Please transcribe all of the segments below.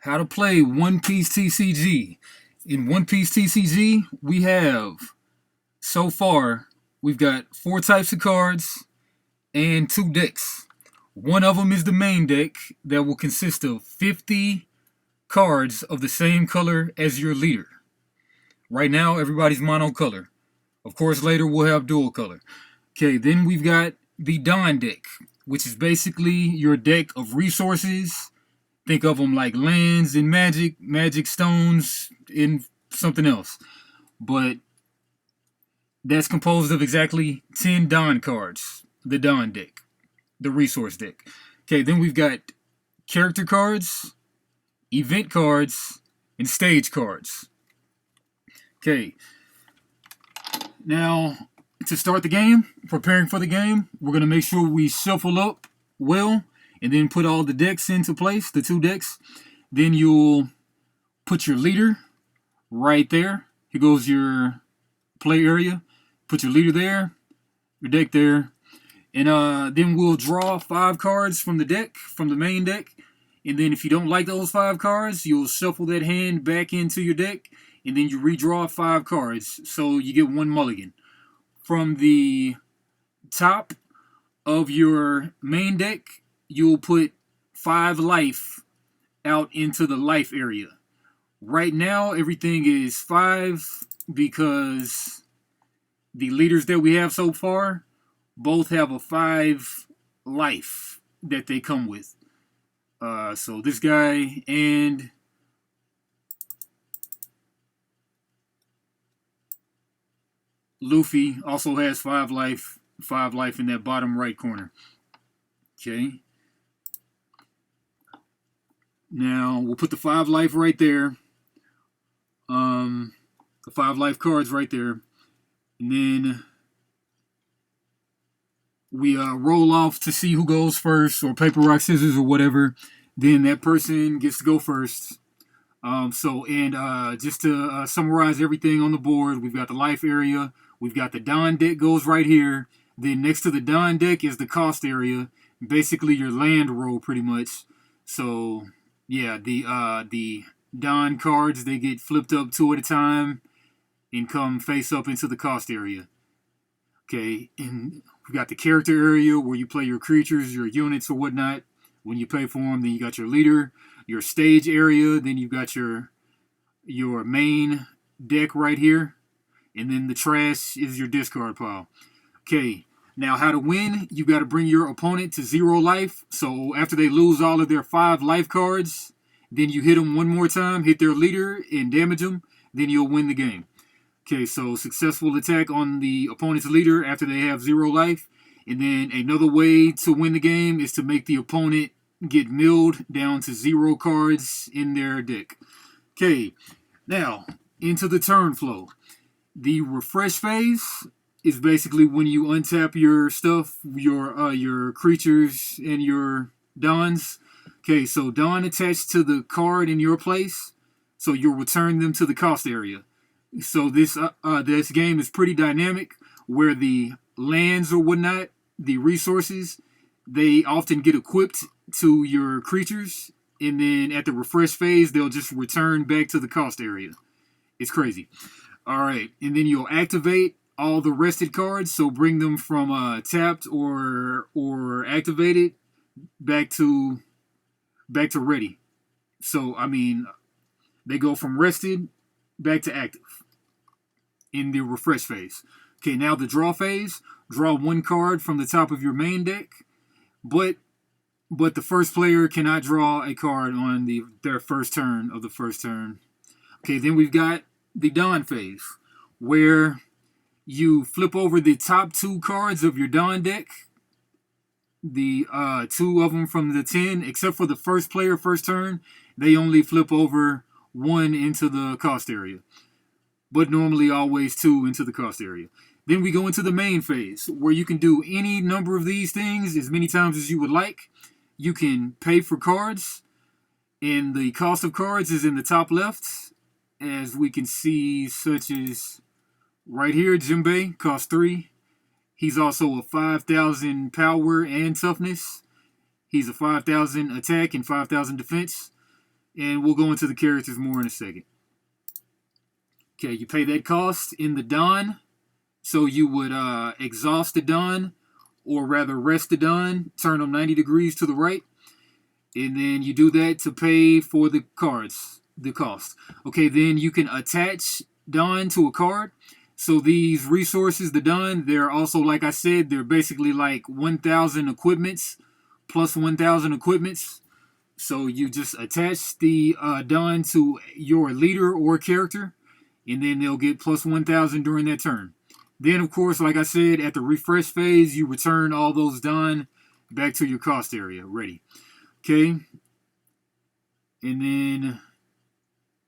How to play One Piece TCG. In One Piece TCG, we have, so far, we've got 4 types of cards and 2 decks. One of them is the main deck that will consist of 50 cards of the same color as your leader. Right now, everybody's monocolor. Of course, later we'll have dual color. Okay, then we've got the Dawn deck, which is basically your deck of resources. Think of them like lands in Magic, Magic stones in something else. But that's composed of exactly 10 Dawn cards. The Dawn deck, the resource deck. Okay, then we've got character cards, event cards, and stage cards. Okay, now to start the game, preparing for the game, we're going to make sure we shuffle up well and then put all the decks into place, the 2 decks. Then you'll put your leader right there. Here goes your play area. Put your leader there, your deck there. And then we'll draw 5 cards from the deck, from the main deck. And then if you don't like those 5 cards, you'll shuffle that hand back into your deck. And then you redraw 5 cards. So you get 1 mulligan. From the top of your main deck, you'll put 5 life out into the life area. Right now, everything is 5 because the leaders that we have so far both have a 5 life that they come with. So this guy and Luffy also has 5 life in that bottom right corner. Okay. Now we'll put the 5 life right there. The 5 life cards right there. And then we roll off to see who goes first, or paper, rock, scissors, or whatever. Then that person gets to go first. Just to summarize everything on the board, we've got the life area. We've got the Dawn deck goes right here. Then next to the Dawn deck is the cost area. Basically your land row, pretty much. So yeah, the Dawn cards, they get flipped up 2 at a time and come face up into the cost area. Okay, and we've got the character area where you play your creatures, your units, or whatnot. When you pay for them, then you got your leader, your stage area, then you've got your main deck right here, and then the trash is your discard pile. Okay, now how to win, you got to bring your opponent to 0 life. So after they lose all of their 5 life cards, then you hit them 1 more time, hit their leader, and damage them, then you'll win the game. Okay, so successful attack on the opponent's leader after they have 0 life. And then another way to win the game is to make the opponent get milled down to 0 cards in their deck. Okay, now into the turn flow. The refresh phase is basically when you untap your stuff, your creatures and your Dons. Okay, so Don attached to the card in your place, so you'll return them to the cost area. So this game is pretty dynamic, where the lands or whatnot, the resources, they often get equipped to your creatures, and then at the refresh phase, they'll just return back to the cost area. It's crazy. All right, and then you'll activate all the rested cards, so bring them from tapped or activated back to ready. So I mean, they go from rested back to active in the refresh phase. Okay, now the draw phase. Draw 1 card from the top of your main deck, but the first player cannot draw a card on their first turn of the first turn. Okay, then we've got the Dawn phase, where you flip over the top 2 cards of your Dawn deck, the 2 of them from the 10, except for the first player first turn, they only flip over 1 into the cost area, but normally always 2 into the cost area. Then we go into the main phase, where you can do any number of these things as many times as you would like. You can pay for cards, and the cost of cards is in the top left, as we can see, such as right here, Jinbei costs 3. He's also a 5,000 power and toughness. He's a 5,000 attack and 5,000 defense. And we'll go into the characters more in a second. Okay, you pay that cost in the Don. So you would exhaust the Don, or rather rest the Don, turn them 90 degrees to the right. And then you do that to pay for the cards, the cost. Okay, then you can attach Don to a card. So these resources, the Don, they're also, like I said, they're basically like 1,000 equipments plus 1,000 equipments. So you just attach the Don to your leader or character, and then they'll get plus 1,000 during that turn. Then, of course, like I said, at the refresh phase, you return all those Don back to your cost area. Ready. Okay. And then,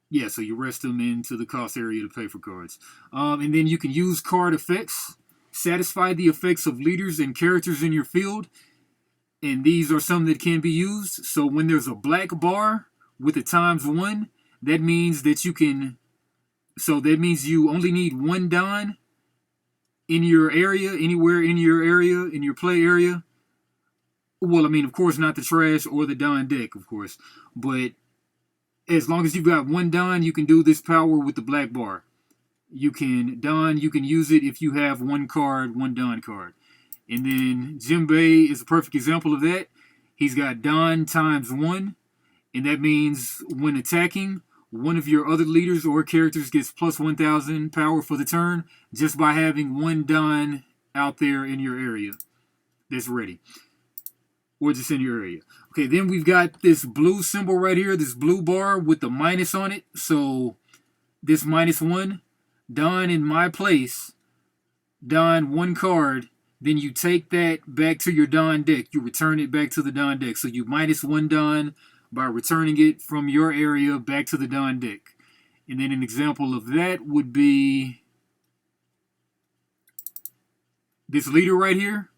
yeah, so you rest them into the cost area to pay for cards. And then you can use card effects. Satisfy the effects of leaders and characters in your field. And these are some that can be used. So when there's a black bar with a ×1, that means that you can... So that means you only need one Don in your area, anywhere in your area, in your play area. Well, I mean, of course, not the trash or the Don deck, of course. But as long as you've got one Don, you can do this power with the black bar. You can use it if you have one card, one Don card. And then Jimbei is a perfect example of that. He's got Don ×1. And that means when attacking, one of your other leaders or characters gets plus 1,000 power for the turn just by having one Don out there in your area that's ready. Or just in your area. Okay, then we've got this blue symbol right here, this blue bar with the minus on it. So this -1, Don in my place, Don one card, then you take that back to your Don deck. You return it back to the Don deck. So you -1 Don by returning it from your area back to the Don deck. And then an example of that would be this leader right here.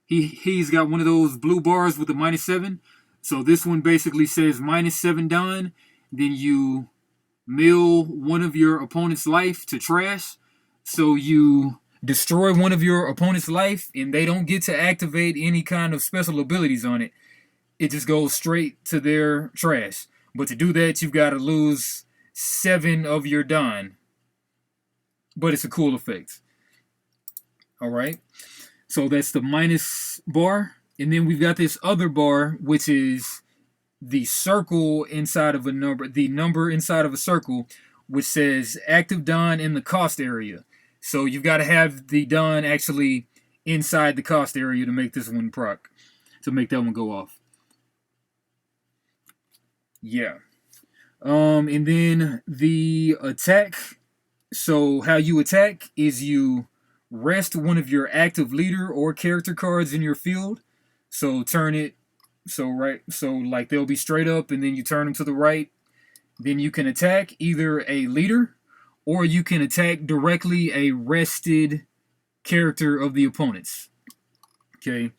He's got one of those blue bars with the -7. So this one basically says -7 Don. Then you mill one of your opponent's life to trash. So you destroy one of your opponent's life, and they don't get to activate any kind of special abilities on it. It just goes straight to their trash. But to do that, you've got to lose 7 of your Don. But it's a cool effect. All right. So that's the minus bar. And then we've got this other bar, which is the circle inside of a number, the number inside of a circle, which says active Don in the cost area. So you've got to have the Don actually inside the cost area to make this one proc, to make that one go off. Yeah. And then the attack. So how you attack is you rest one of your active leader or character cards in your field. So turn it so like they'll be straight up, and then you turn them to the right. Then you can attack either a leader, or you can attack directly a rested character of the opponents. Okay.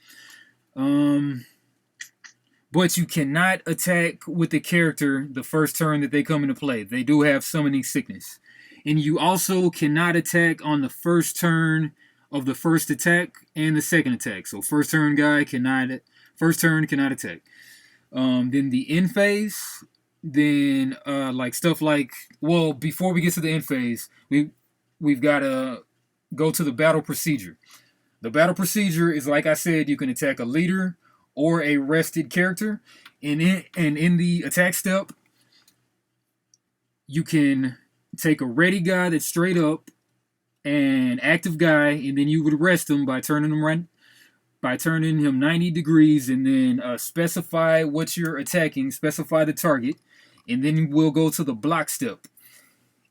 But you cannot attack with the character the first turn that they come into play. They do have summoning sickness. And you also cannot attack on the first turn of the first attack and the second attack. So first turn guy cannot attack. Then the end phase, then like stuff like, well, before we get to the end phase, we've got to go to the battle procedure. The battle procedure is, like I said, you can attack a leader or a rested character. And in the attack step, you can take a ready guy that's straight up, an active guy, and then you would rest him by turning him 90 degrees, and then specify what you're attacking, specify the target, and then we'll go to the block step.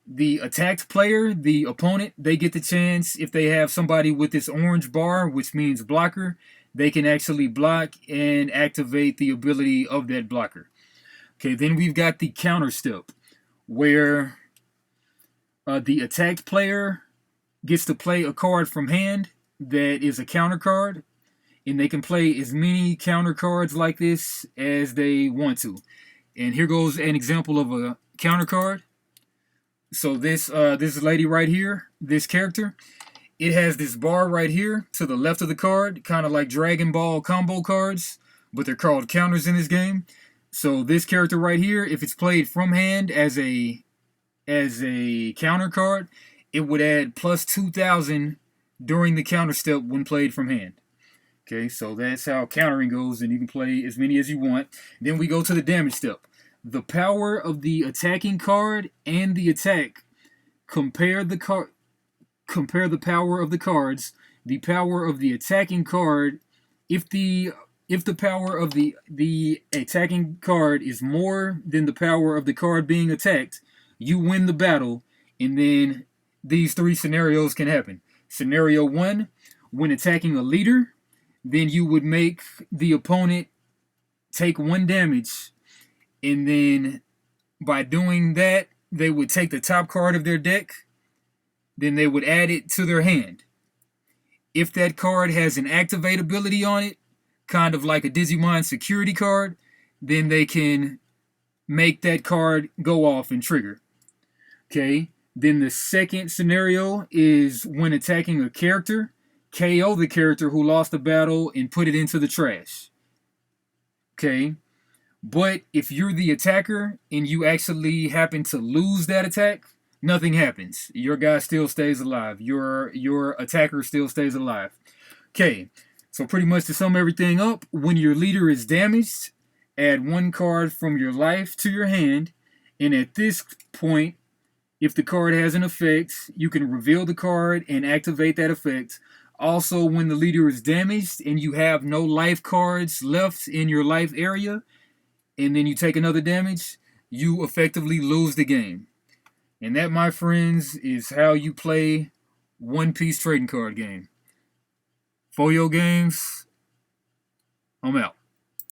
The attacked player, the opponent, they get the chance, if they have somebody with this orange bar, which means blocker, they can actually block and activate the ability of that blocker. Okay, then we've got the counter step, where the attacked player gets to play a card from hand that is a counter card, and they can play as many counter cards like this as they want to. And here goes an example of a counter card. So this lady right here, this character, it has this bar right here to the left of the card, kind of like Dragon Ball combo cards, but they're called counters in this game. So this character right here, if it's played from hand as a counter card, it would add plus 2,000 during the counter step when played from hand. Okay, so that's how countering goes, and you can play as many as you want. Then we go to the damage step. The power of the attacking card and the attack. Compare the power of the cards. The power of the attacking card. If the power of the attacking card is more than the power of the card being attacked, you win the battle. And then these three scenarios can happen. Scenario 1, when attacking a leader, then you would make the opponent take 1 damage. And then by doing that, they would take the top card of their deck. Then they would add it to their hand. If that card has an activate ability on it, kind of like a Digimon security card, then they can make that card go off and trigger. Okay, then the second scenario is when attacking a character, KO the character who lost the battle and put it into the trash. Okay, but if you're the attacker and you actually happen to lose that attack, nothing happens. Your guy still stays alive. Your attacker still stays alive. Okay, so pretty much to sum everything up, when your leader is damaged, add 1 card from your life to your hand, and at this point, if the card has an effect, you can reveal the card and activate that effect. Also, when the leader is damaged and you have no life cards left in your life area, and then you take another damage, you effectively lose the game. And that, my friends, is how you play One Piece trading card game. For your games, I'm out.